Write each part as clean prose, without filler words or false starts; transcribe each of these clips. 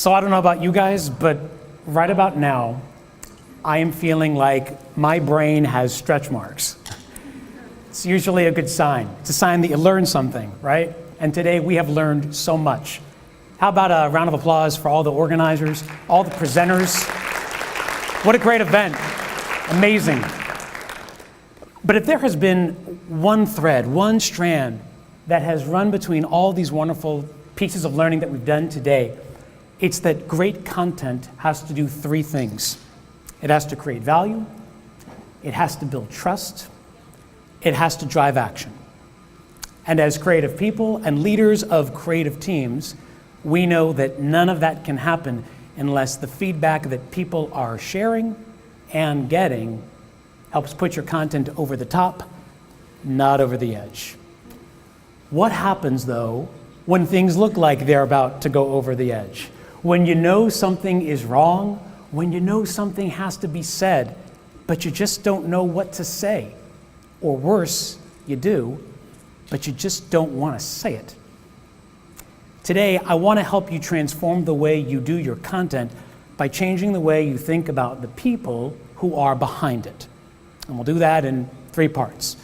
So I don't know about you guys, but right about now, I am feeling like my brain has stretch marks. It's usually a good sign. It's a sign that you learned something, right? And today we have learned so much. How about a round of applause for all the organizers, all the presenters? What a great event. Amazing. But if there has been one thread, one strand that has run between all these wonderful pieces of learning that we've done today, it's that great content has to do three things. It has to create value, it has to build trust, it has to drive action. And as creative people and leaders of creative teams, we know that none of that can happen unless the feedback that people are sharing and getting helps put your content over the top, not over the edge. What happens, though, when things look like they're about to go over the edge? When you know something is wrong, when you know something has to be said, but you just don't know what to say. Or worse, you do, but you just don't want to say it. Today, I want to help you transform the way you do your content by changing the way you think about the people who are behind it. And we'll do that in three parts.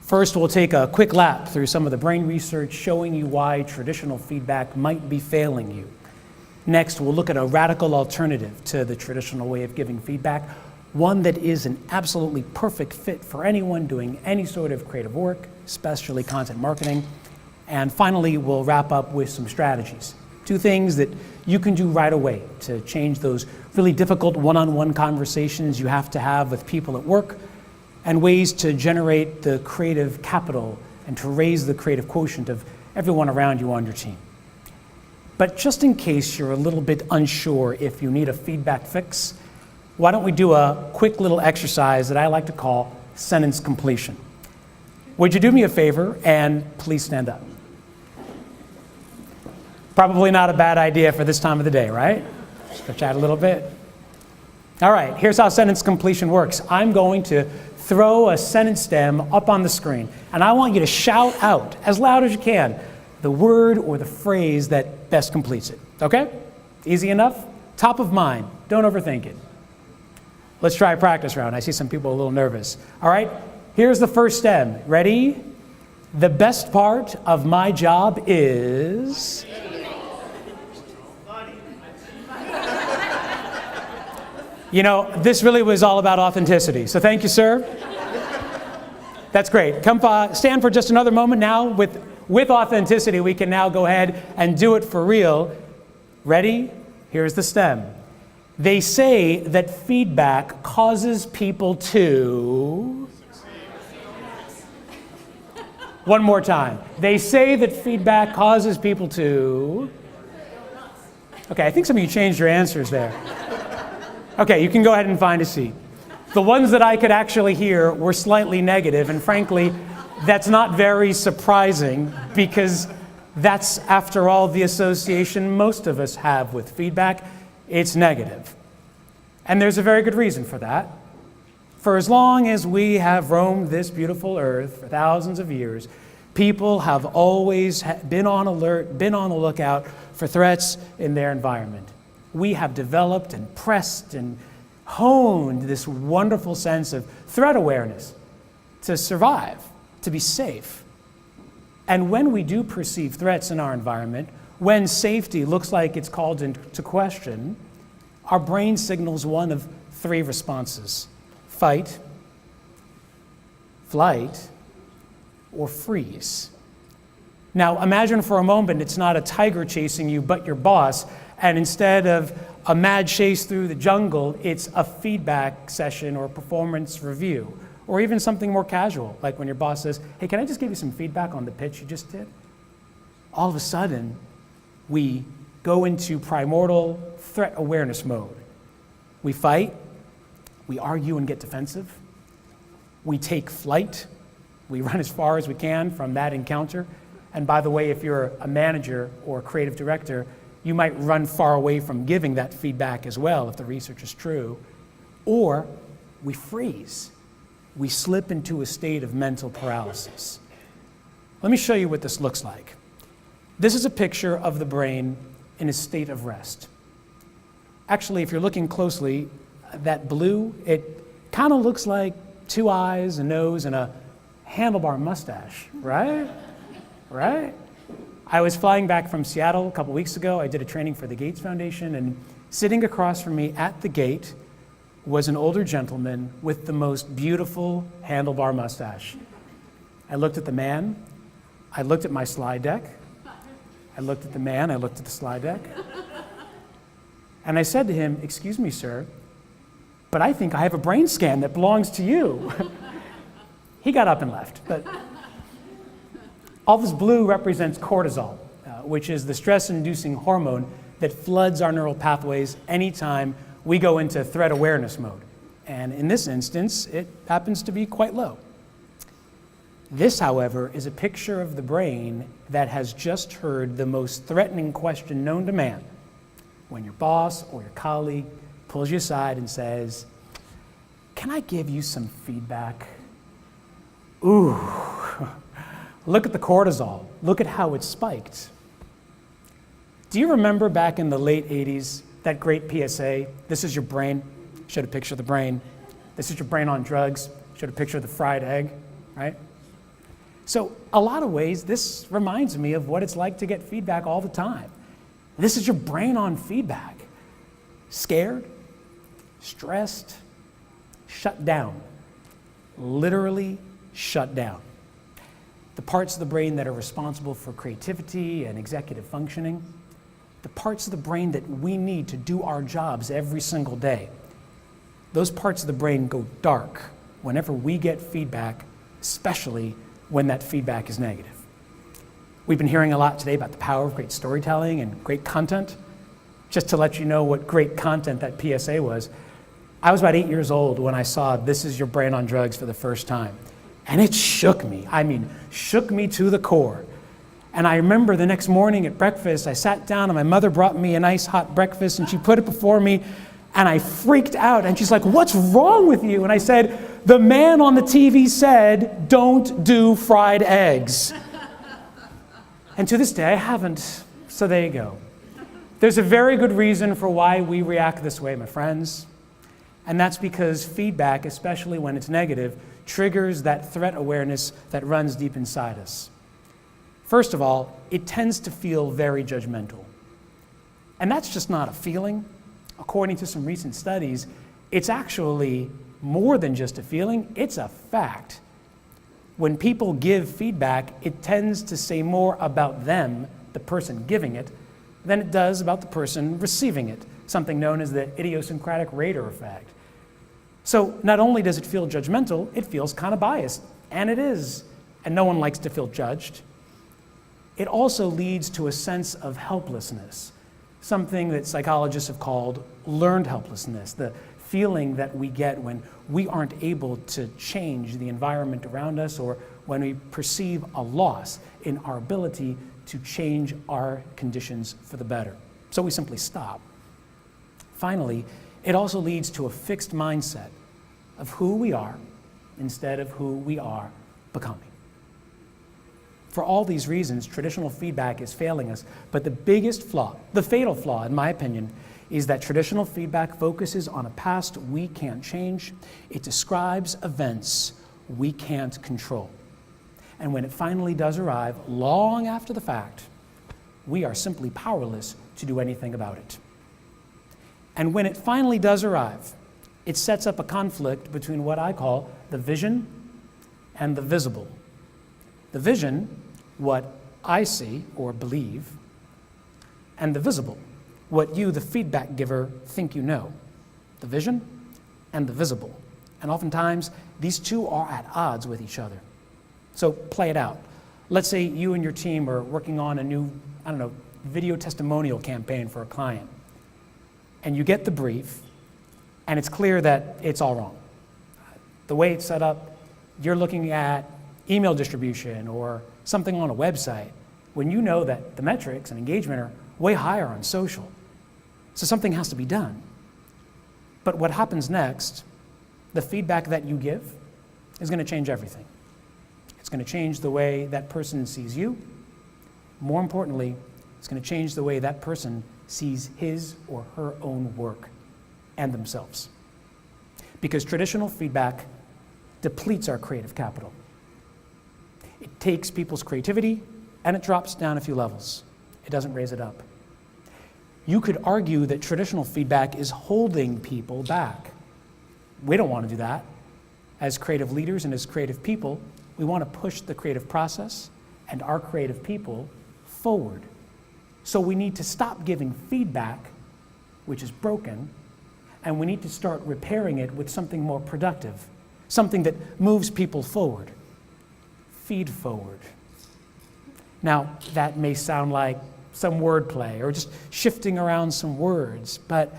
First, we'll take a quick lap through some of the brain research showing you why traditional feedback might be failing you. Next, we'll look at a radical alternative to the traditional way of giving feedback, one that is an absolutely perfect fit for anyone doing any sort of creative work, especially content marketing. And finally, we'll wrap up with some strategies. Two things that you can do right away to change those really difficult one-on-one conversations you have to have with people at work, and ways to generate the creative capital and to raise the creative quotient of everyone around you on your team. But just in case you're a little bit unsure if you need a feedback fix, why don't we do a quick little exercise that I like to call sentence completion. Would you do me a favor and please stand up? Probably not a bad idea for this time of the day, right? Stretch out a little bit. All right, here's how sentence completion works. I'm going to throw a sentence stem up on the screen, and I want you to shout out as loud as you can the word or the phrase that best completes it. Okay? Easy enough? Top of mind. Don't overthink it. Let's try a practice round. I see some people a little nervous. All right, here's the first stem. Ready? The best part of my job is... You know, this really was all about authenticity, so thank you, sir. That's great. Come stand for just another moment now. With authenticity, we can now go ahead and do it for real. Ready? Here's the stem. They say that feedback causes people to... One more time. They say that feedback causes people to... Okay, I think some of you changed your answers there. Okay, you can go ahead and find a seat. The ones that I could actually hear were slightly negative, and frankly, that's not very surprising because that's, after all, the association most of us have with feedback. It's negative. And there's a very good reason for that. For as long as we have roamed this beautiful earth for thousands of years, people have always been on alert, been on the lookout for threats in their environment. We have developed and pressed and honed this wonderful sense of threat awareness to survive, to be safe. And when we do perceive threats in our environment, when safety looks like it's called into question, our brain signals one of three responses: fight, flight, or freeze. Now imagine for a moment it's not a tiger chasing you, but your boss, and instead of a mad chase through the jungle, it's a feedback session or performance review, or even something more casual, like when your boss says, hey, can I just give you some feedback on the pitch you just did? All of a sudden, we go into primordial threat awareness mode. We fight, we argue and get defensive, we take flight, we run as far as we can from that encounter. And by the way, if you're a manager or a creative director, you might run far away from giving that feedback as well if the research is true. Or we freeze. We slip into a state of mental paralysis. Let me show you what this looks like. This is a picture of the brain in a state of rest. Actually, if you're looking closely, that blue, it kind of looks like 2 eyes, a nose, and a handlebar mustache, right? Right? I was flying back from Seattle a couple weeks ago. I did a training for the Gates Foundation, and sitting across from me at the gate was an older gentleman with the most beautiful handlebar mustache. I looked at the man, I looked at my slide deck, I looked at the man, I looked at the slide deck, and I said to him, "Excuse me, sir, but I think I have a brain scan that belongs to you." He got up and left. But all this blue represents cortisol, which is the stress-inducing hormone that floods our neural pathways anytime we go into threat awareness mode. And in this instance, it happens to be quite low. This, however, is a picture of the brain that has just heard the most threatening question known to man. When your boss or your colleague pulls you aside and says, "Can I give you some feedback?" Ooh, look at the cortisol. Look at how it spiked. Do you remember back in the late 80s, that great PSA, "This is your brain," showed a picture of the brain. "This is your brain on drugs," showed a picture of the fried egg, right? So a lot of ways, this reminds me of what it's like to get feedback all the time. This is your brain on feedback. Scared, stressed, shut down, literally shut down. The parts of the brain that are responsible for creativity and executive functioning, the parts of the brain that we need to do our jobs every single day, those parts of the brain go dark whenever we get feedback, especially when that feedback is negative. We've been hearing a lot today about the power of great storytelling and great content. Just to let you know what great content that PSA was, I was about 8 years old when I saw "This is your brain on drugs" for the first time. And it shook me. I mean, shook me to the core. And I remember the next morning at breakfast, I sat down and my mother brought me a nice hot breakfast and she put it before me and I freaked out. And she's like, "What's wrong with you?" And I said, "The man on the TV said, don't do fried eggs." And to this day, I haven't. So there you go. There's a very good reason for why we react this way, my friends. And that's because feedback, especially when it's negative, triggers that threat awareness that runs deep inside us. First of all, it tends to feel very judgmental. And that's just not a feeling. According to some recent studies, it's actually more than just a feeling, it's a fact. When people give feedback, it tends to say more about them, the person giving it, than it does about the person receiving it, something known as the idiosyncratic rater effect. So not only does it feel judgmental, it feels kind of biased, and it is, and no one likes to feel judged. It also leads to a sense of helplessness, something that psychologists have called learned helplessness, the feeling that we get when we aren't able to change the environment around us or when we perceive a loss in our ability to change our conditions for the better. So we simply stop. Finally, it also leads to a fixed mindset of who we are instead of who we are becoming. For all these reasons, traditional feedback is failing us, but the biggest flaw, the fatal flaw in my opinion, is that traditional feedback focuses on a past we can't change. It describes events we can't control. And when it finally does arrive, long after the fact, we are simply powerless to do anything about it. And when it finally does arrive, it sets up a conflict between what I call the vision and the visible. The vision, what I see or believe, and the visible, what you, the feedback giver, think you know. The vision and the visible. And oftentimes, these two are at odds with each other. So play it out. Let's say you and your team are working on a new, video testimonial campaign for a client. And you get the brief, and it's clear that it's all wrong. The way it's set up, you're looking at email distribution or something on a website when you know that the metrics and engagement are way higher on social. So something has to be done. But what happens next, the feedback that you give, is going to change everything. It's going to change the way that person sees you. More importantly, it's going to change the way that person sees his or her own work and themselves. Because traditional feedback depletes our creative capital. It takes people's creativity and it drops down a few levels. It doesn't raise it up. You could argue that traditional feedback is holding people back. We don't want to do that. As creative leaders and as creative people, we want to push the creative process and our creative people forward. So we need to stop giving feedback, which is broken, and we need to start repairing it with something more productive, something that moves people forward. Feed forward. Now, that may sound like some wordplay or just shifting around some words, but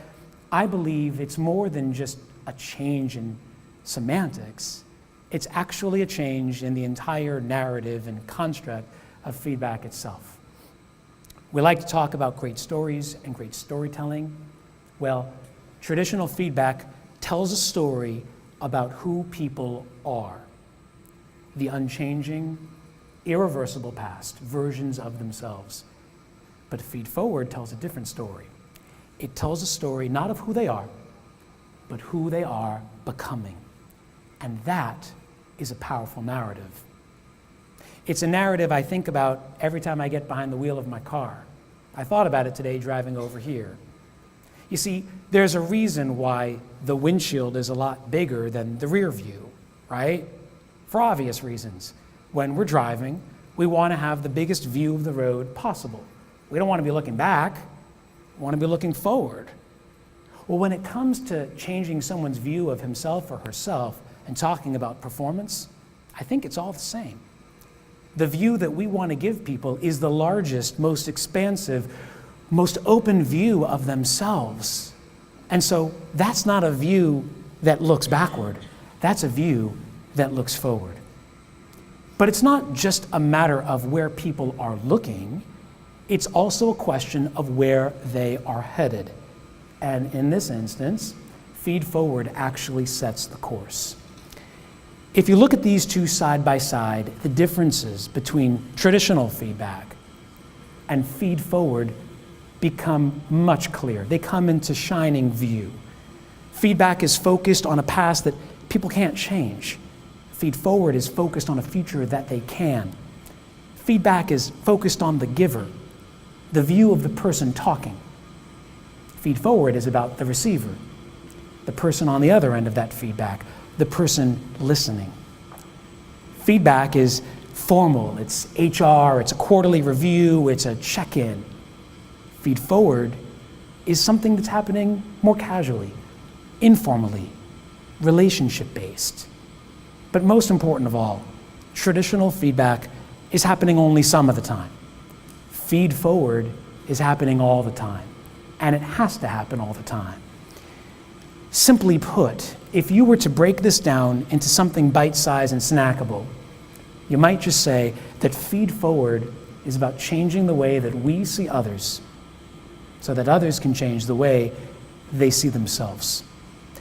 I believe it's more than just a change in semantics. It's actually a change in the entire narrative and construct of feedback itself. We like to talk about great stories and great storytelling. Well, traditional feedback tells a story about who people are. The unchanging, irreversible past, versions of themselves. But Feedforward tells a different story. It tells a story not of who they are, but who they are becoming. And that is a powerful narrative. It's a narrative I think about every time I get behind the wheel of my car. I thought about it today driving over here. You see, there's a reason why the windshield is a lot bigger than the rear view, right? For obvious reasons. When we're driving, we want to have the biggest view of the road possible. We don't want to be looking back. We want to be looking forward. Well, when it comes to changing someone's view of himself or herself and talking about performance, I think it's all the same. The view that we want to give people is the largest, most expansive, most open view of themselves. And so that's not a view that looks backward. That's a view that looks forward. But it's not just a matter of where people are looking. It's also a question of where they are headed. And in this instance, Feedforward actually sets the course. If you look at these two side by side, the differences between traditional feedback and Feedforward become much clearer. They come into shining view. Feedback is focused on a past that people can't change. Feedforward is focused on a future that they can. Feedback is focused on the giver, the view of the person talking. Feedforward is about the receiver, the person on the other end of that feedback, the person listening. Feedback is formal, it's HR, it's a quarterly review, it's a check-in. Feedforward is something that's happening more casually, informally, relationship-based. But most important of all, traditional feedback is happening only some of the time. Feedforward is happening all the time, and it has to happen all the time. Simply put, if you were to break this down into something bite-sized and snackable, you might just say that Feedforward is about changing the way that we see others so that others can change the way they see themselves.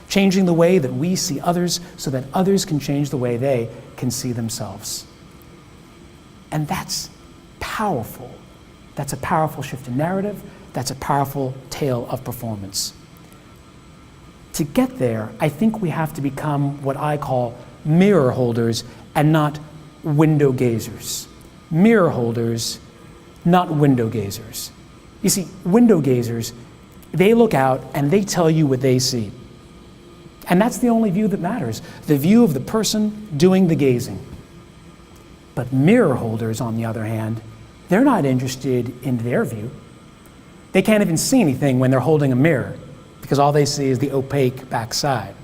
Changing the way that we see others so that others can change the way they can see themselves. And that's powerful. That's a powerful shift in narrative. That's a powerful tale of performance. To get there, I think we have to become what I call mirror holders and not window gazers. Mirror holders, not window gazers. You see, window gazers, they look out and they tell you what they see. And that's the only view that matters, the view of the person doing the gazing. But mirror holders, on the other hand, they're not interested in their view. They can't even see anything when they're holding a mirror because all they see is the opaque backside.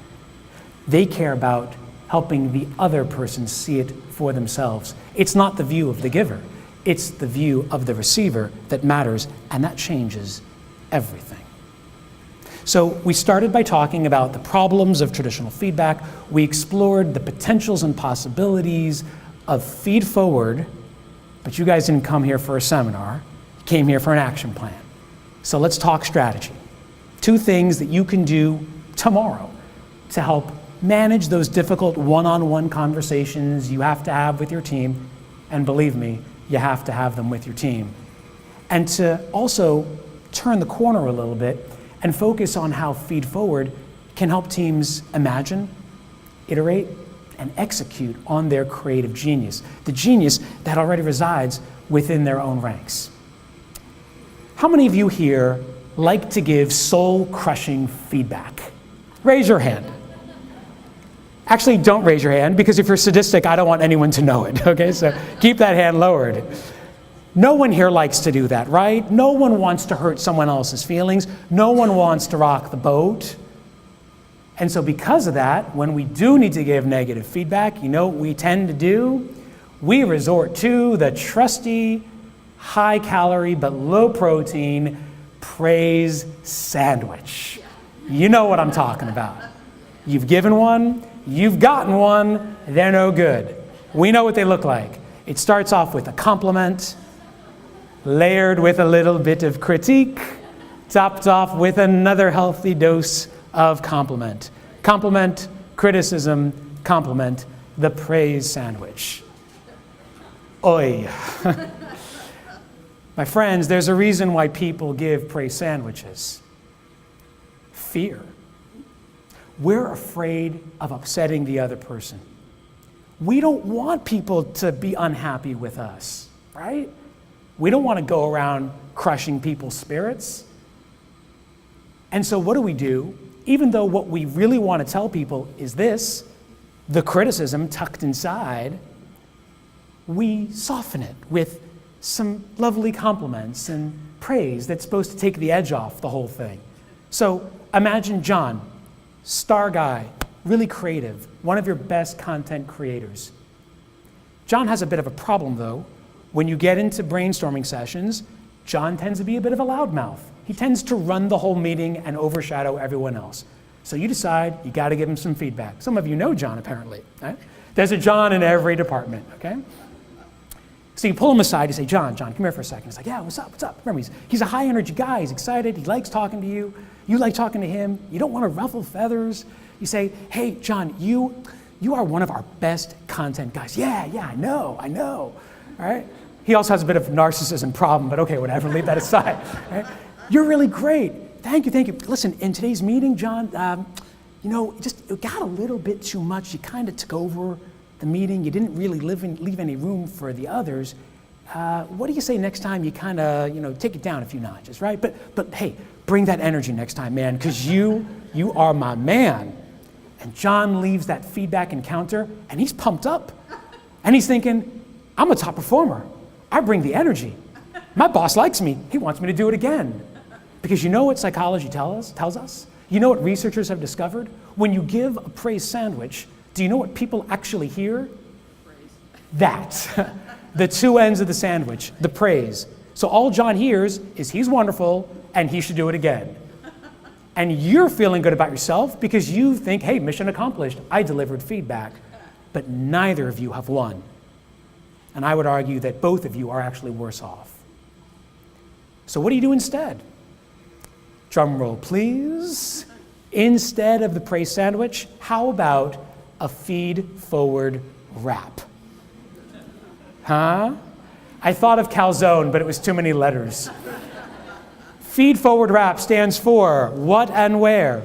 They care about helping the other person see it for themselves. It's not the view of the giver. It's the view of the receiver that matters, and that changes everything. So we started by talking about the problems of traditional feedback. We explored the potentials and possibilities of Feedforward, but you guys didn't come here for a seminar. You came here for an action plan. So let's talk strategy. 2 things that you can do tomorrow to help manage those difficult one-on-one conversations you have to have with your team, and believe me, you have to have them with your team. And to also turn the corner a little bit and focus on how Feedforward can help teams imagine, iterate, and execute on their creative genius, the genius that already resides within their own ranks. How many of you here like to give soul-crushing feedback? Raise your hand. Actually, don't raise your hand, because if you're sadistic, I don't want anyone to know it, okay? So keep that hand lowered. No one here likes to do that, right? No one wants to hurt someone else's feelings. No one wants to rock the boat. And so because of that, when we do need to give negative feedback, you know what we tend to do? We resort to the trusty, high-calorie but low-protein praise sandwich. You know what I'm talking about. You've given one, you've gotten one, they're no good. We know what they look like. It starts off with a compliment, layered with a little bit of critique, topped off with another healthy dose of compliment. Compliment, criticism, compliment, the praise sandwich. Oi. My friends, there's a reason why people give praise sandwiches. Fear. We're afraid of upsetting the other person. We don't want people to be unhappy with us, right? We don't want to go around crushing people's spirits. And so what do? Even though what we really want to tell people is this, the criticism tucked inside, we soften it with some lovely compliments and praise that's supposed to take the edge off the whole thing. So imagine John, star guy, really creative, one of your best content creators. John has a bit of a problem though. When you get into brainstorming sessions, John tends to be a bit of a loudmouth. He tends to run the whole meeting and overshadow everyone else. So you decide you got to give him some feedback. Some of you know John apparently, right? There's a John in every department, okay? So you pull him aside, you say, John, come here for a second. He's like, yeah, what's up? Remember, he's a high energy guy, he's excited, he likes talking to you, you like talking to him, you don't want to ruffle feathers. You say, hey, John, you are one of our best content guys. Yeah, I know, all right? He also has a bit of a narcissism problem, but okay, whatever, leave that aside. Right? You're really great. Thank you. Listen, in today's meeting, John, it got a little bit too much. You kind of took over the meeting. You didn't really leave any room for the others. What do you say next time you kind of, take it down a few notches, right? But hey, bring that energy next time, man, because you are my man. And John leaves that feedback encounter, and he's pumped up. And he's thinking, I'm a top performer. I bring the energy. My boss likes me. He wants me to do it again. Because you know what psychology tells us? You know what researchers have discovered? When you give a praise sandwich, do you know what people actually hear? Praise. That. The two ends of the sandwich, the praise. So all John hears is he's wonderful and he should do it again. And you're feeling good about yourself because you think, hey, mission accomplished. I delivered feedback. But neither of you have won. And I would argue that both of you are actually worse off. So what do you do instead? Drum roll, please. Instead of the praise sandwich, how about a feed-forward rap? Huh? I thought of calzone, but it was too many letters. Feed-forward rap stands for what and where?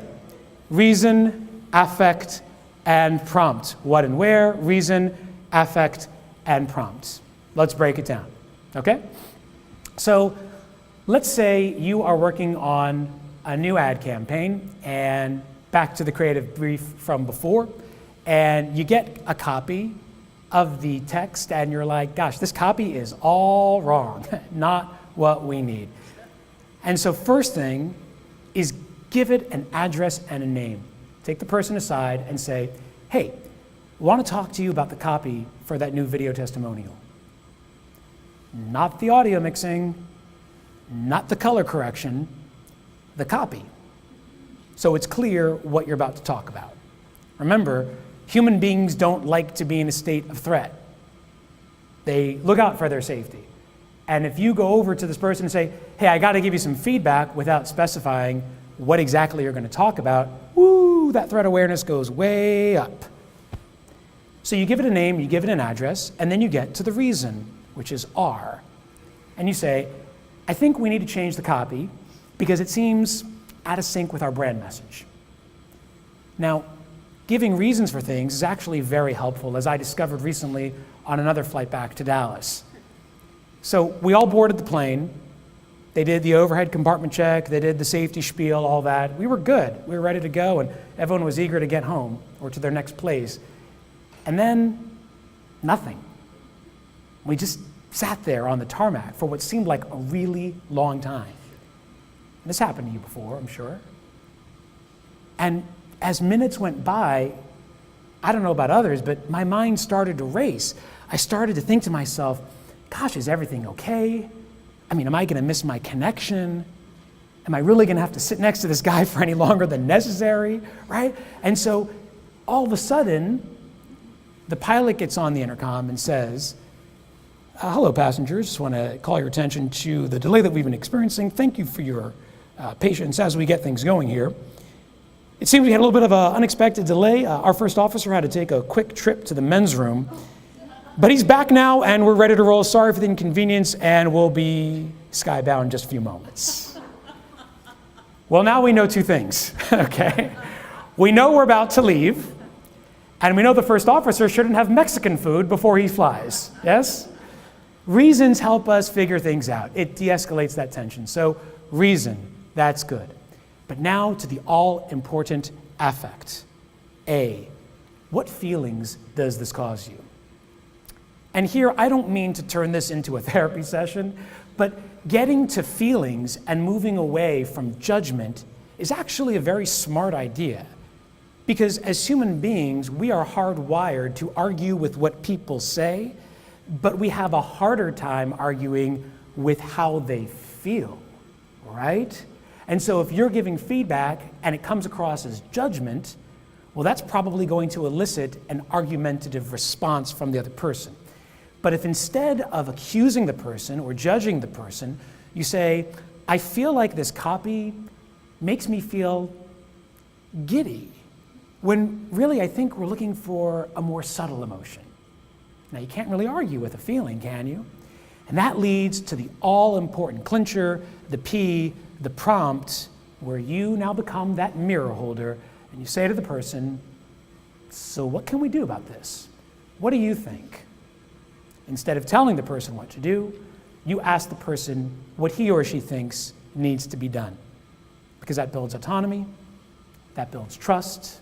Reason, affect, and prompt. What and where, reason, affect, and prompt. Let's break it down, okay? So let's say you are working on a new ad campaign, and back to the creative brief from before, and you get a copy of the text, and you're like, gosh, this copy is all wrong, not what we need. And so first thing is give it an address and a name. Take the person aside and say, hey, I want to talk to you about the copy for that new video testimonial. Not the audio mixing, not the color correction, the copy. So it's clear what you're about to talk about. Remember, human beings don't like to be in a state of threat. They look out for their safety. And if you go over to this person and say, hey, I got to give you some feedback without specifying what exactly you're going to talk about, woo, that threat awareness goes way up. So you give it a name, you give it an address, and then you get to the reason, which is R. And you say, I think we need to change the copy because it seems out of sync with our brand message. Now, giving reasons for things is actually very helpful, as I discovered recently on another flight back to Dallas. So we all boarded the plane. They did the overhead compartment check, they did the safety spiel, all that. We were good, we were ready to go, and everyone was eager to get home or to their next place. And then, nothing. We just sat there on the tarmac for what seemed like a really long time. This happened to you before, I'm sure. And as minutes went by, I don't know about others, but my mind started to race. I started to think to myself, gosh, is everything okay? I mean, am I gonna miss my connection? Am I really gonna have to sit next to this guy for any longer than necessary, right? And so all of a sudden, the pilot gets on the intercom and says, hello passengers, just wanna call your attention to the delay that we've been experiencing. Thank you for your patience as we get things going here. It seems we had a little bit of an unexpected delay. Our first officer had to take a quick trip to the men's room. But he's back now, and we're ready to roll. Sorry for the inconvenience, and we'll be skybound in just a few moments. Well, now we know two things, okay? We know we're about to leave, and we know the first officer shouldn't have Mexican food before he flies, yes? Reasons help us figure things out. It de-escalates that tension. So reason, that's good. But now to the all-important affect. A, what feelings does this cause you? And here, I don't mean to turn this into a therapy session, but getting to feelings and moving away from judgment is actually a very smart idea. Because as human beings, we are hardwired to argue with what people say, but we have a harder time arguing with how they feel, right? And so if you're giving feedback and it comes across as judgment, well, that's probably going to elicit an argumentative response from the other person. But if instead of accusing the person or judging the person, you say, I feel like this copy makes me feel giddy, when really I think we're looking for a more subtle emotion. Now, you can't really argue with a feeling, can you? And that leads to the all-important clincher, the P, the prompt, where you now become that mirror holder, and you say to the person, so what can we do about this? What do you think? Instead of telling the person what to do, you ask the person what he or she thinks needs to be done. Because that builds autonomy, that builds trust,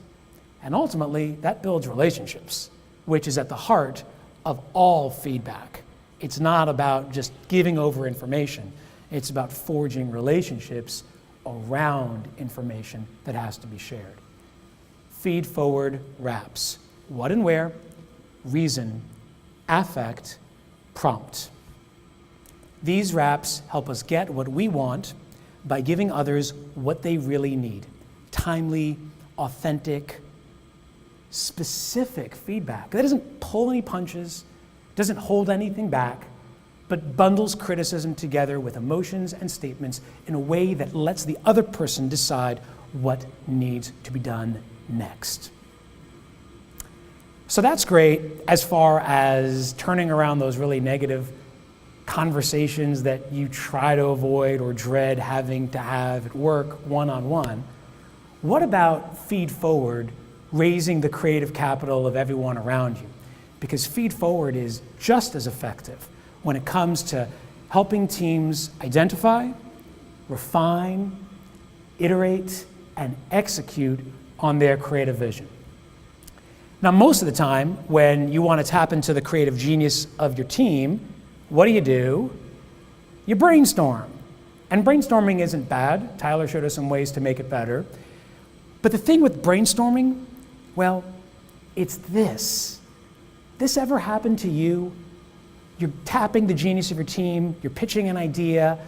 and ultimately that builds relationships, which is at the heart of all feedback. It's not about just giving over information. It's about forging relationships around information that has to be shared. Feedforward wraps. What and where, reason, affect, prompt. These wraps help us get what we want by giving others what they really need. Timely, authentic, specific feedback. That doesn't pull any punches, doesn't hold anything back, but bundles criticism together with emotions and statements in a way that lets the other person decide what needs to be done next. So that's great as far as turning around those really negative conversations that you try to avoid or dread having to have at work one-on-one. What about feed forward, raising the creative capital of everyone around you? Because feed forward is just as effective when it comes to helping teams identify, refine, iterate, and execute on their creative vision. Now, most of the time, when you want to tap into the creative genius of your team, what do? You brainstorm. And brainstorming isn't bad. Tyler showed us some ways to make it better. But the thing with brainstorming, well, it's this. This ever happened to you? You're tapping the genius of your team, you're pitching an idea,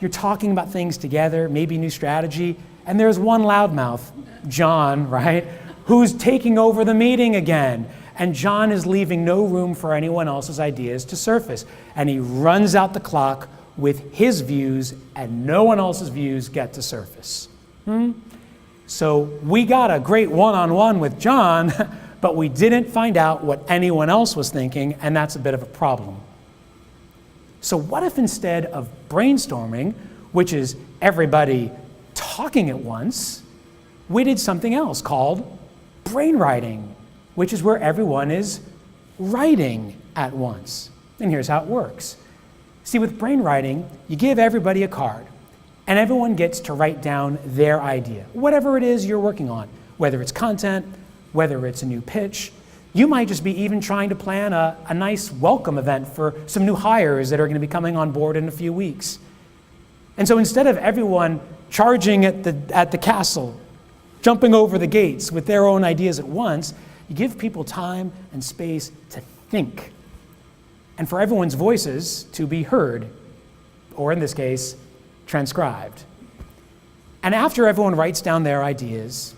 you're talking about things together, maybe new strategy, and there's one loudmouth, John, right, who's taking over the meeting again. And John is leaving no room for anyone else's ideas to surface. And he runs out the clock with his views, and no one else's views get to surface. So we got a great one-on-one with John, but we didn't find out what anyone else was thinking, and that's a bit of a problem. So what if instead of brainstorming, which is everybody talking at once, we did something else called brainwriting, which is where everyone is writing at once. And here's how it works. See, with brainwriting, you give everybody a card, and everyone gets to write down their idea, whatever it is you're working on, whether it's content, whether it's a new pitch. You might just be even trying to plan a nice welcome event for some new hires that are going to be coming on board in a few weeks. And so instead of everyone charging at the castle, jumping over the gates with their own ideas at once, you give people time and space to think, and for everyone's voices to be heard, or in this case, transcribed. And after everyone writes down their ideas,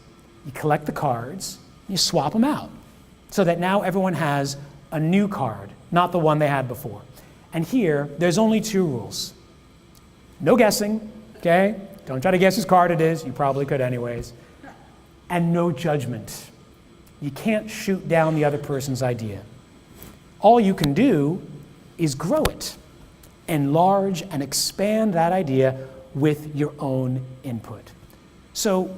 you collect the cards, you swap them out, so that now everyone has a new card, not the one they had before. And here, there's only 2 rules. No guessing, okay? Don't try to guess whose card it is, you probably could anyways. And no judgment. You can't shoot down the other person's idea. All you can do is grow it, enlarge and expand that idea with your own input. So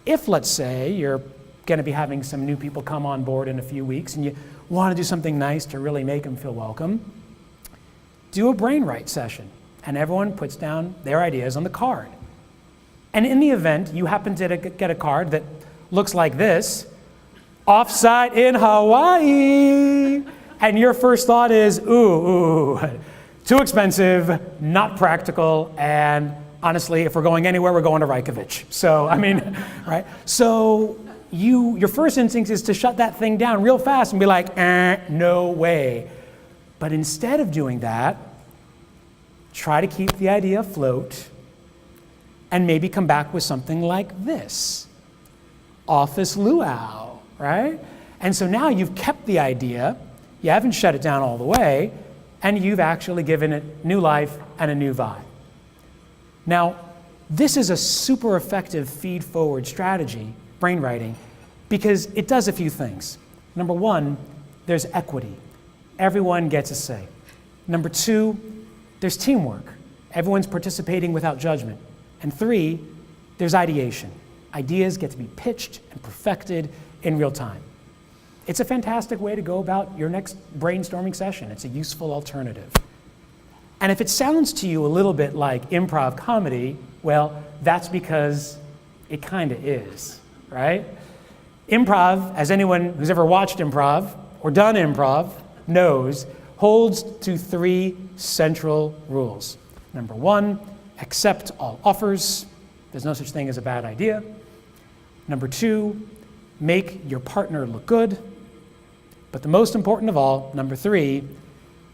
if, let's say, you're going to be having some new people come on board in a few weeks and you want to do something nice to really make them feel welcome, do a brainwrite session and everyone puts down their ideas on the card. And in the event you happen to get a card that looks like this, offsite in Hawaii, and your first thought is, ooh, too expensive, not practical, and honestly, if we're going anywhere, we're going to Reykjavik. So, I mean, right? So your first instinct is to shut that thing down real fast and be like, no way. But instead of doing that, try to keep the idea afloat and maybe come back with something like this. Office luau, right? And so now you've kept the idea, you haven't shut it down all the way, and you've actually given it new life and a new vibe. Now, this is a super effective feed-forward strategy, brainwriting, because it does a few things. Number 1, there's equity. Everyone gets a say. Number 2, there's teamwork. Everyone's participating without judgment. And 3, there's ideation. Ideas get to be pitched and perfected in real time. It's a fantastic way to go about your next brainstorming session. It's a useful alternative. And if it sounds to you a little bit like improv comedy, well, that's because it kind of is, right? Improv, as anyone who's ever watched improv or done improv knows, holds to 3 central rules. Number 1, accept all offers. There's no such thing as a bad idea. Number 2, make your partner look good. But the most important of all, number 3,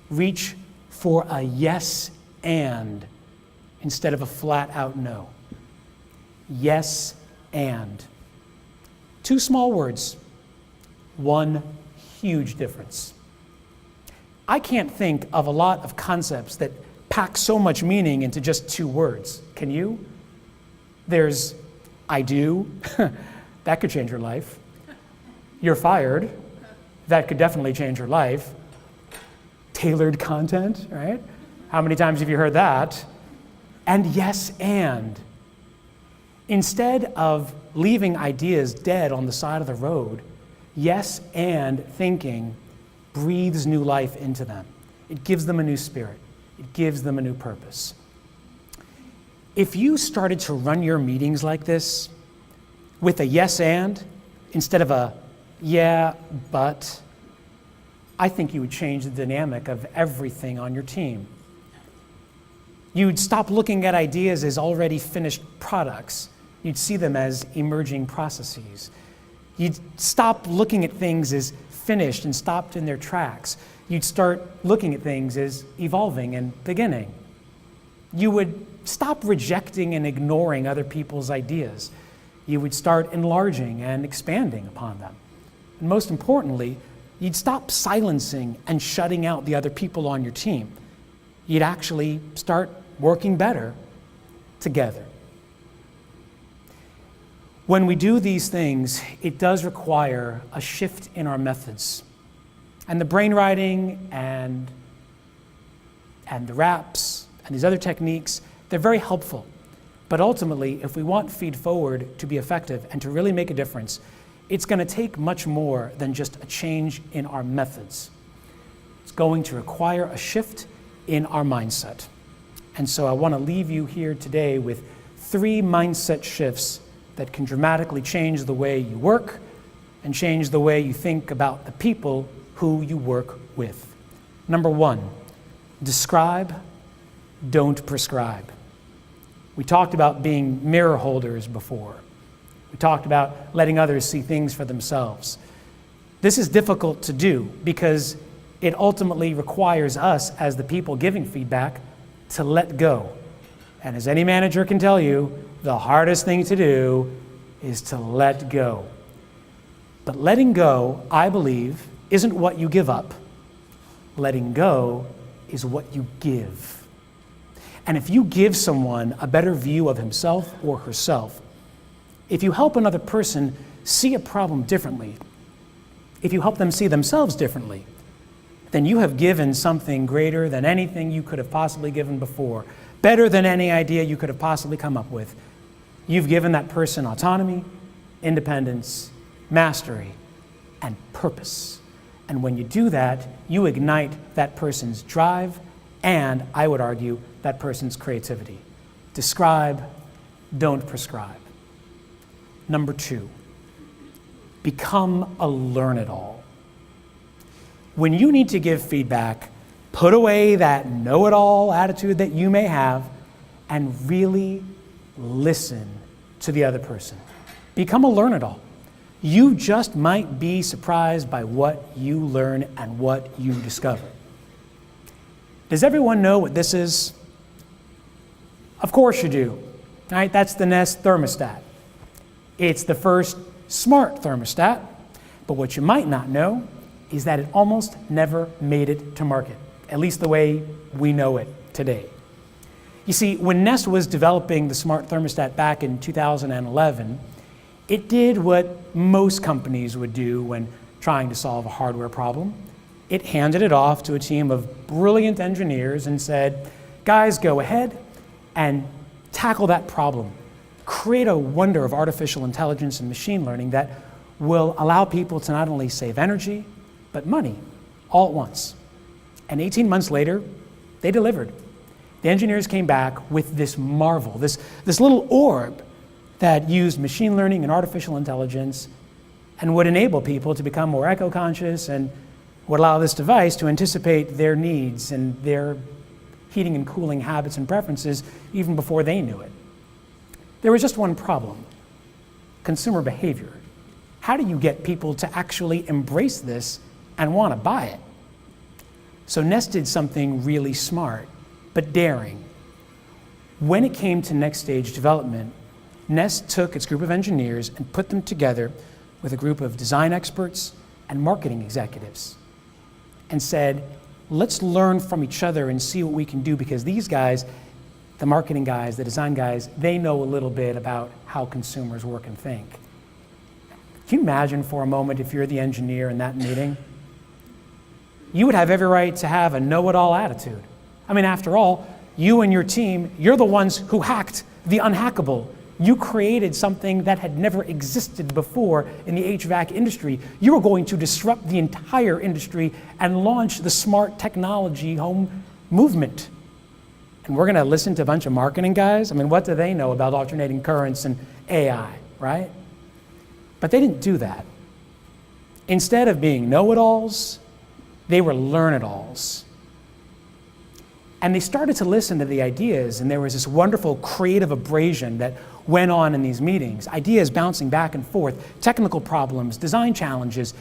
reach for a yes and instead of a flat out no. Yes and. 2 small words, 1 huge difference. I can't think of a lot of concepts that pack so much meaning into just 2 words. Can you? There's I do. That could change your life. You're fired. That could definitely change your life. Tailored content, right? How many times have you heard that? And yes, and. Instead of leaving ideas dead on the side of the road, yes, and thinking breathes new life into them. It gives them a new spirit. It gives them a new purpose. If you started to run your meetings like this, with a yes and instead of a yeah, but, I think you would change the dynamic of everything on your team. You'd stop looking at ideas as already finished products. You'd see them as emerging processes. You'd stop looking at things as finished and stopped in their tracks. You'd start looking at things as evolving and beginning. You would stop rejecting and ignoring other people's ideas. You would start enlarging and expanding upon them. And most importantly, you'd stop silencing and shutting out the other people on your team. You'd actually start working better together. When we do these things, it does require a shift in our methods. And the brainwriting and the raps and these other techniques They're very helpful. But ultimately, if we want Feedforward to be effective and to really make a difference, it's going to take much more than just a change in our methods. It's going to require a shift in our mindset. And so I want to leave you here today with 3 mindset shifts that can dramatically change the way you work and change the way you think about the people who you work with. Number 1, describe, don't prescribe. We talked about being mirror holders before. We talked about letting others see things for themselves. This is difficult to do because it ultimately requires us as the people giving feedback to let go. And as any manager can tell you, the hardest thing to do is to let go. But letting go, I believe, isn't what you give up. Letting go is what you give. And if you give someone a better view of himself or herself, if you help another person see a problem differently, if you help them see themselves differently, then you have given something greater than anything you could have possibly given before, better than any idea you could have possibly come up with. You've given that person autonomy, independence, mastery, and purpose. And when you do that, you ignite that person's drive and, I would argue, that person's creativity. Describe, don't prescribe. Number 2, become a learn-it-all. When you need to give feedback, put away that know-it-all attitude that you may have and really listen to the other person. Become a learn-it-all. You just might be surprised by what you learn and what you discover. Does everyone know what this is? Of course you do, right? That's the Nest thermostat. It's the first smart thermostat, but what you might not know is that it almost never made it to market, at least the way we know it today. You see, when Nest was developing the smart thermostat back in 2011, it did what most companies would do when trying to solve a hardware problem. It handed it off to a team of brilliant engineers and said, guys, go ahead and tackle that problem. Create a wonder of artificial intelligence and machine learning that will allow people to not only save energy, but money all at once. And 18 months later, they delivered. The engineers came back with this marvel, this little orb that used machine learning and artificial intelligence and would enable people to become more eco-conscious and would allow this device to anticipate their needs and their heating and cooling habits and preferences even before they knew it. There was just one problem: consumer behavior. How do you get people to actually embrace this and want to buy it? So Nest did something really smart, but daring. When it came to next stage development, Nest took its group of engineers and put them together with a group of design experts and marketing executives and said, let's learn from each other and see what we can do, because these guys, the marketing guys, the design guys, they know a little bit about how consumers work and think. Can you imagine for a moment if you're the engineer in that meeting? You would have every right to have a know-it-all attitude. I mean, after all, you and your team, you're the ones who hacked the unhackable. You created something that had never existed before in the HVAC industry. You were going to disrupt the entire industry and launch the smart technology home movement. And we're going to listen to a bunch of marketing guys? I mean, what do they know about alternating currents and AI, right? But they didn't do that. Instead of being know-it-alls, they were learn-it-alls. And they started to listen to the ideas, and there was this wonderful creative abrasion that went on in these meetings, ideas bouncing back and forth, technical problems, design challenges,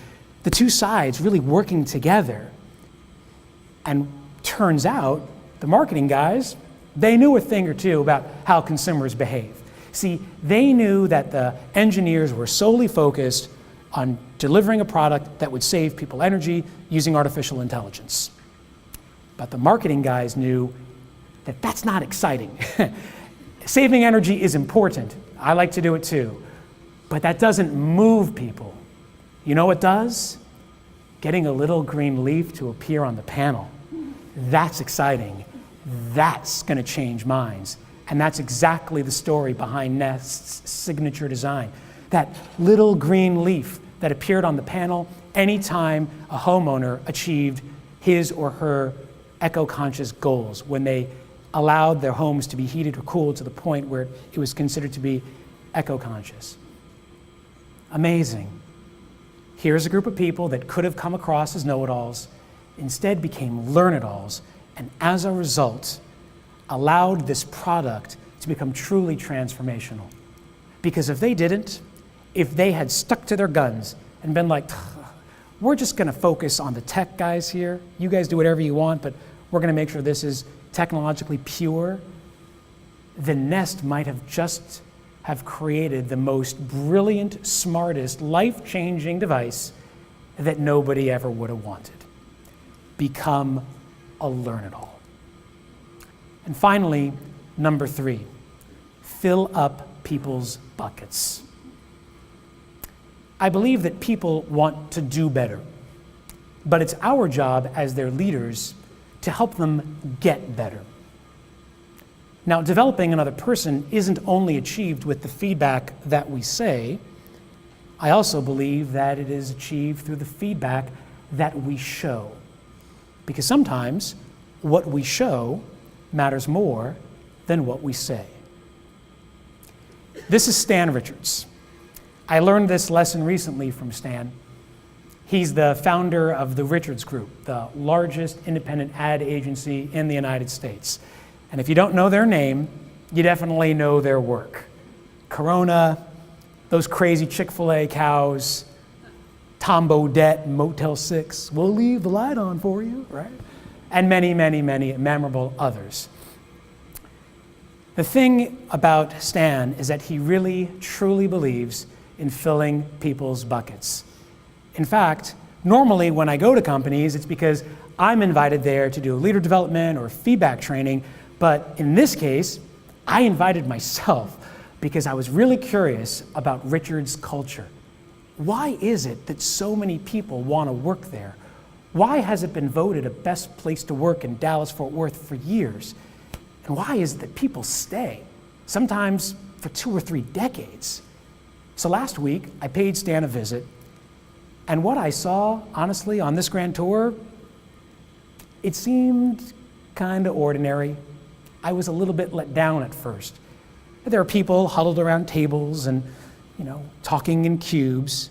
the two sides really working together. And turns out, the marketing guys, they knew a thing or two about how consumers behave. See, they knew that the engineers were solely focused on delivering a product that would save people energy using artificial intelligence. But the marketing guys knew that that's not exciting. Saving energy is important. I like to do it too. But that doesn't move people. You know what does? Getting a little green leaf to appear on the panel. That's exciting. That's going to change minds. And that's exactly the story behind Nest's signature design. That little green leaf that appeared on the panel anytime a homeowner achieved his or her eco-conscious goals, when they allowed their homes to be heated or cooled to the point where it was considered to be eco-conscious. Amazing. Here's a group of people that could have come across as know-it-alls, instead became learn-it-alls, and as a result, allowed this product to become truly transformational. Because if they didn't, if they had stuck to their guns and been like, we're just gonna focus on the tech guys here, you guys do whatever you want, but we're gonna make sure this is technologically pure, then Nest might have just have created the most brilliant, smartest, life-changing device that nobody ever would have wanted. Become a learn-it-all. And finally, number 3, fill up people's buckets. I believe that people want to do better, but it's our job as their leaders to help them get better. Now, developing another person isn't only achieved with the feedback that we say. I also believe that it is achieved through the feedback that we show. Because sometimes what we show matters more than what we say. This is Stan Richards. I learned this lesson recently from Stan. He's the founder of the Richards Group, the largest independent ad agency in the United States. And if you don't know their name, you definitely know their work. Corona, those crazy Chick-fil-A cows, Tom Bodett, Motel 6, we'll leave the light on for you, right? And many, many, many memorable others. The thing about Stan is that he really, truly believes in filling people's buckets. In fact, normally when I go to companies, it's because I'm invited there to do leader development or feedback training, but in this case, I invited myself because I was really curious about Richard's culture. Why is it that so many people want to work there? Why has it been voted a best place to work in Dallas-Fort Worth for years? And why is it that people stay, sometimes for 2 or 3 decades? So last week, I paid Stan a visit, and what I saw, honestly, on this grand tour, it seemed kind of ordinary. I was a little bit let down at first. There are people huddled around tables and, talking in cubes.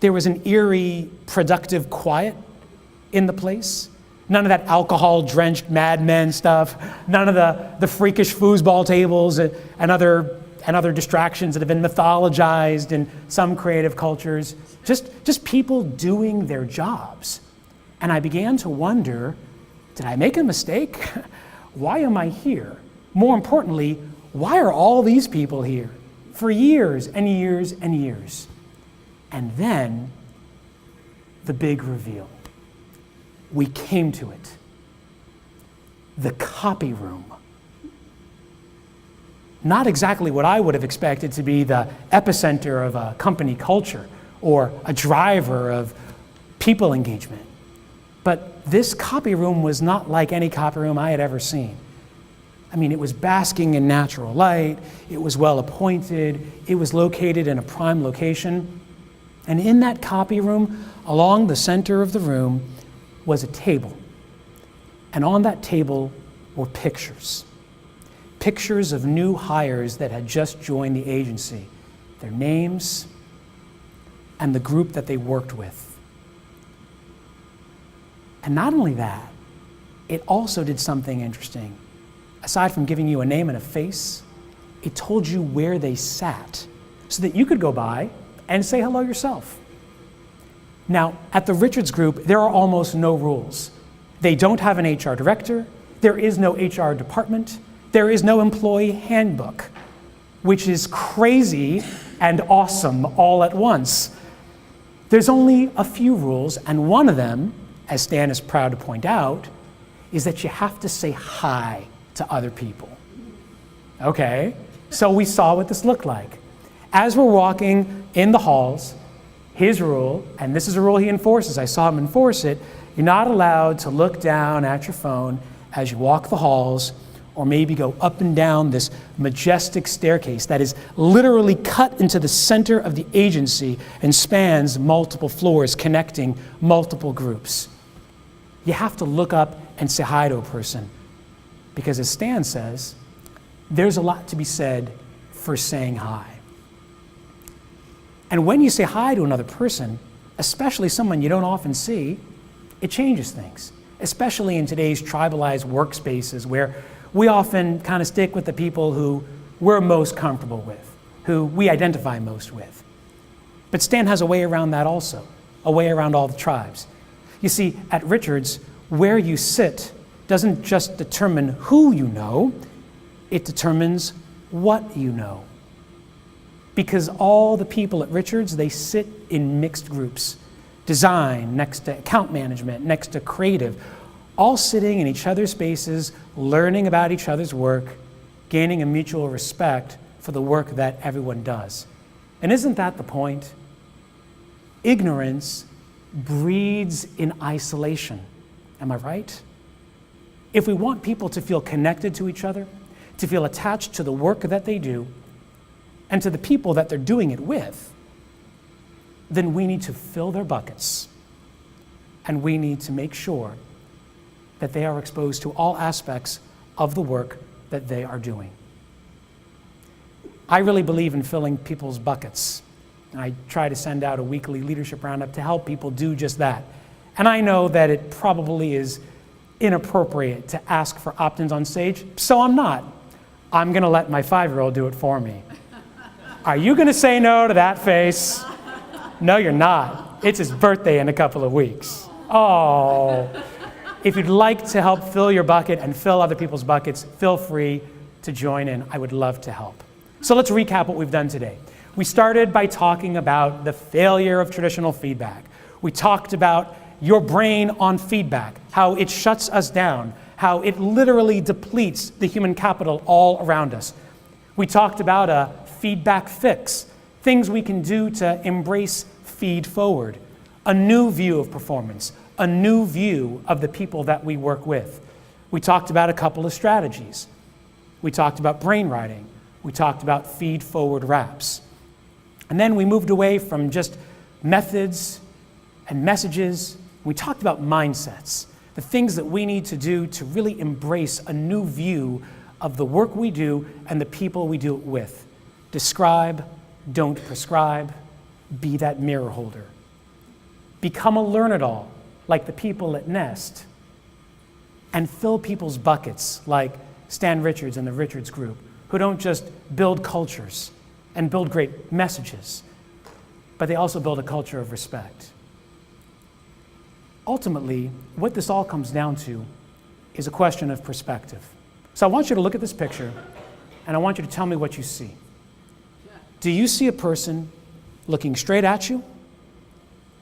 There was an eerie, productive quiet in the place. None of that alcohol-drenched Mad Men stuff. None of the freakish foosball tables and other distractions that have been mythologized in some creative cultures. Just people doing their jobs. And I began to wonder, did I make a mistake? Why am I here? More importantly, why are all these people here for years and years and years? And then the big reveal. We came to it. The copy room. Not exactly what I would have expected to be the epicenter of a company culture or a driver of people engagement. But this copy room was not like any copy room I had ever seen. I mean, it was basking in natural light, it was well appointed, it was located in a prime location. And in that copy room, along the center of the room, was a table. And on that table were pictures. Pictures of new hires that had just joined the agency, their names, and the group that they worked with. And not only that, it also did something interesting. Aside from giving you a name and a face, it told you where they sat so that you could go by and say hello yourself. Now, at the Richards Group, there are almost no rules. They don't have an HR director, there is no HR department, there is no employee handbook, which is crazy and awesome all at once. There's only a few rules, and one of them, as Stan is proud to point out, is that you have to say hi to other people. Okay, so we saw what this looked like. As we're walking in the halls, his rule, and this is a rule he enforces, I saw him enforce it, you're not allowed to look down at your phone as you walk the halls or maybe go up and down this majestic staircase that is literally cut into the center of the agency and spans multiple floors, connecting multiple groups. You have to look up and say hi to a person, because as Stan says, there's a lot to be said for saying hi. And when you say hi to another person, especially someone you don't often see, it changes things, especially in today's tribalized workspaces where we often kind of stick with the people who we're most comfortable with, who we identify most with. But Stan has a way around that also, a way around all the tribes. You see, at Richards, where you sit doesn't just determine who you know, it determines what you know. Because all the people at Richards, they sit in mixed groups. Design next to account management, next to creative, all sitting in each other's spaces, learning about each other's work, gaining a mutual respect for the work that everyone does. And isn't that the point? Ignorance breeds in isolation. Am I right? If we want people to feel connected to each other, to feel attached to the work that they do, and to the people that they're doing it with, then we need to fill their buckets, and we need to make sure that they are exposed to all aspects of the work that they are doing. I really believe in filling people's buckets. And I try to send out a weekly leadership roundup to help people do just that. And I know that it probably is inappropriate to ask for opt-ins on stage, so I'm not. I'm going to let my 5-year-old do it for me. Are you going to say no to that face? No, you're not. It's his birthday in a couple of weeks. Oh. If you'd like to help fill your bucket and fill other people's buckets, feel free to join in. I would love to help. So let's recap what we've done today. We started by talking about the failure of traditional feedback. We talked about your brain on feedback, how it shuts us down, how it literally depletes the human capital all around us. We talked about a feedback fix, things we can do to embrace feed forward, a new view of performance, a new view of the people that we work with. We talked about a couple of strategies. We talked about brainwriting. We talked about feed-forward wraps. And then we moved away from just methods and messages. We talked about mindsets, the things that we need to do to really embrace a new view of the work we do and the people we do it with. Describe, don't prescribe, be that mirror holder. Become a learn-it-all, like the people at Nest, and fill people's buckets like Stan Richards and the Richards Group, who don't just build cultures and build great messages, but they also build a culture of respect. Ultimately, what this all comes down to is a question of perspective. So I want you to look at this picture, and I want you to tell me what you see. Do you see a person looking straight at you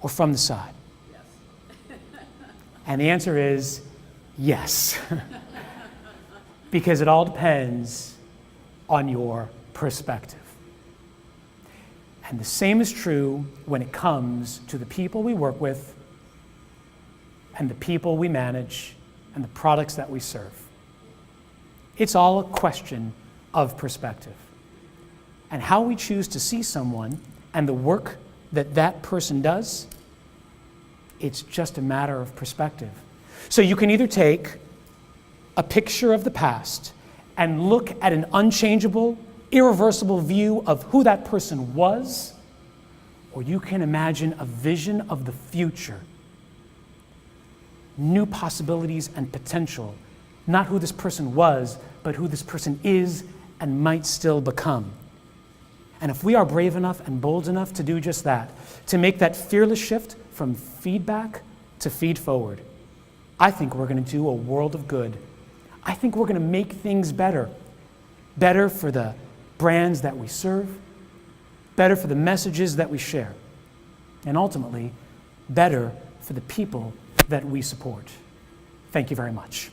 or from the side? And the answer is yes, because it all depends on your perspective. And the same is true when it comes to the people we work with and the people we manage and the products that we serve. It's all a question of perspective. And how we choose to see someone and the work that that person does, it's just a matter of perspective. So you can either take a picture of the past and look at an unchangeable, irreversible view of who that person was, or you can imagine a vision of the future, new possibilities and potential, not who this person was, but who this person is and might still become. And if we are brave enough and bold enough to do just that, to make that fearless shift from feedback to feed forward, I think we're going to do a world of good. I think we're going to make things better. Better for the brands that we serve, better for the messages that we share, and ultimately, better for the people that we support. Thank you very much.